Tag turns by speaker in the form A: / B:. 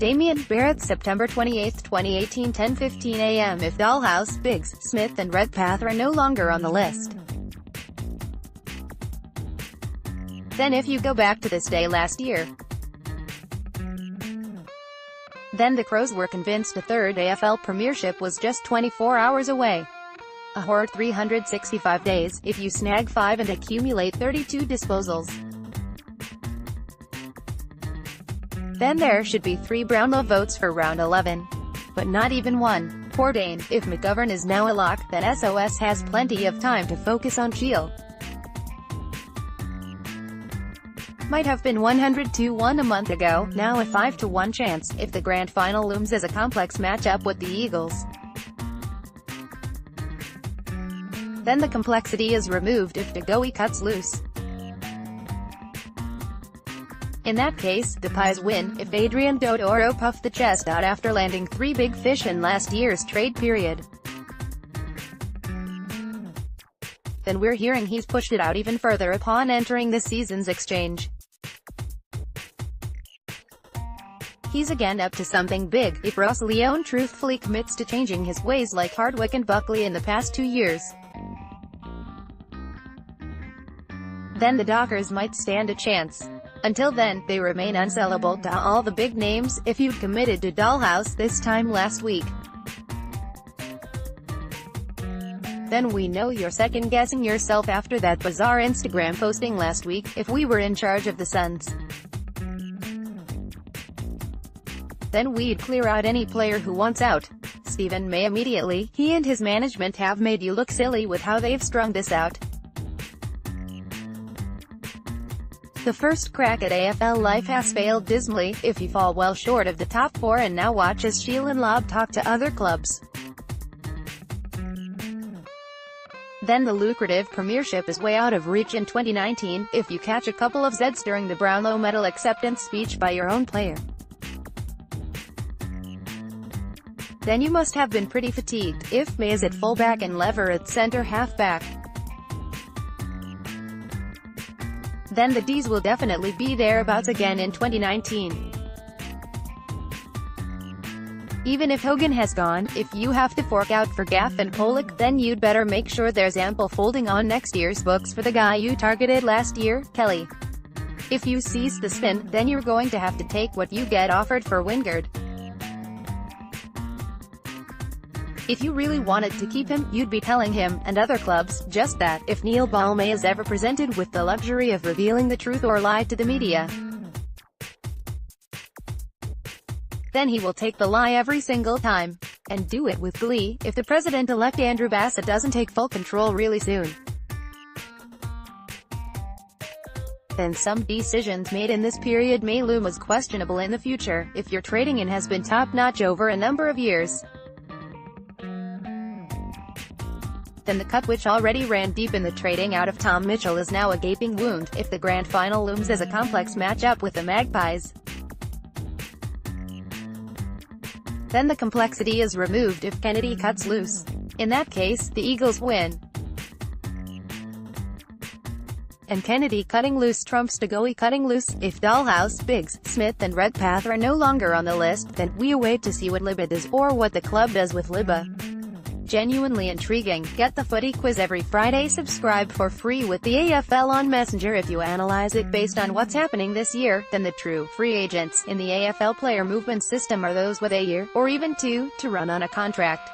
A: Damian Barrett September 28, 2018 10:15 a.m. If Dahlhaus, Biggs, Smith and Redpath are no longer on the list, then if you go back to this day last year, then the Crows were convinced a third AFL premiership was just 24 hours away. A horrid 365 days, if you snag 5 and accumulate 32 disposals. Then there should be 3 Brownlow votes for round 11. But not even one. Poor Dayne If McGovern is now a lock, then SOS has plenty of time to focus on Shiel. Might have been 100-1 a month ago, now a 5-1 chance, if the grand final looms as a complex matchup with the Eagles. Then the complexity is removed if Dagoe cuts loose. In that case, the Pies win, if Adrian Dodoro puffed the chest out after landing 3 big fish in last year's trade period. Then we're hearing he's pushed it out even further upon entering this season's exchange. He's again up to something big, if Ross Leone truthfully commits to changing his ways like Hardwick and Buckley in the past 2 years. Then the Dockers might stand a chance. Until then, they remain unsellable to all the big names, if you'd committed to Dahlhaus this time last week. Then we know you're second-guessing yourself after that bizarre Instagram posting last week, if we were in charge of the Suns. Then we'd clear out any player who wants out. Stephen May immediately, he and his management have made you look silly with how they've strung this out. The first crack at AFL life has failed dismally, if you fall well short of the top 4 and now watch as Shiel and Lob talk to other clubs. Then the lucrative premiership is way out of reach in 2019, if you catch a couple of Zeds during the Brownlow medal acceptance speech by your own player. Then you must have been pretty fatigued, if May is at fullback and Lever at centre halfback. Then the Ds will definitely be thereabouts again in 2019. Even if Hogan has gone, if you have to fork out for Gaff and Pollock, then you'd better make sure there's ample folding on next year's books for the guy you targeted last year, Kelly. If you cease the spin, then you're going to have to take what you get offered for Wingard. If you really wanted to keep him, you'd be telling him, and other clubs, just that, if Neil Balme is ever presented with the luxury of revealing the truth or lie to the media, then he will take the lie every single time. And do it with glee, if the president-elect Andrew Bassett doesn't take full control really soon. Then some decisions made in this period may loom as questionable in the future, if your trading in has been top-notch over a number of years. Then the cut which already ran deep in the trading out of Tom Mitchell is now a gaping wound, if the grand final looms as a complex matchup with the Magpies. Then the complexity is removed if Kennedy cuts loose. In that case, the Eagles win. And Kennedy cutting loose trumps Dagoe cutting loose. If Dahlhaus, Biggs, Smith and Redpath are no longer on the list, then we await to see what Libba does, or what the club does with Libba. Genuinely intriguing. Get the footy quiz every Friday. Subscribe for free with the AFL on Messenger. If you analyze it based on what's happening this year, then the true free agents in the AFL player movement system are those with a year, or even 2, to run on a contract.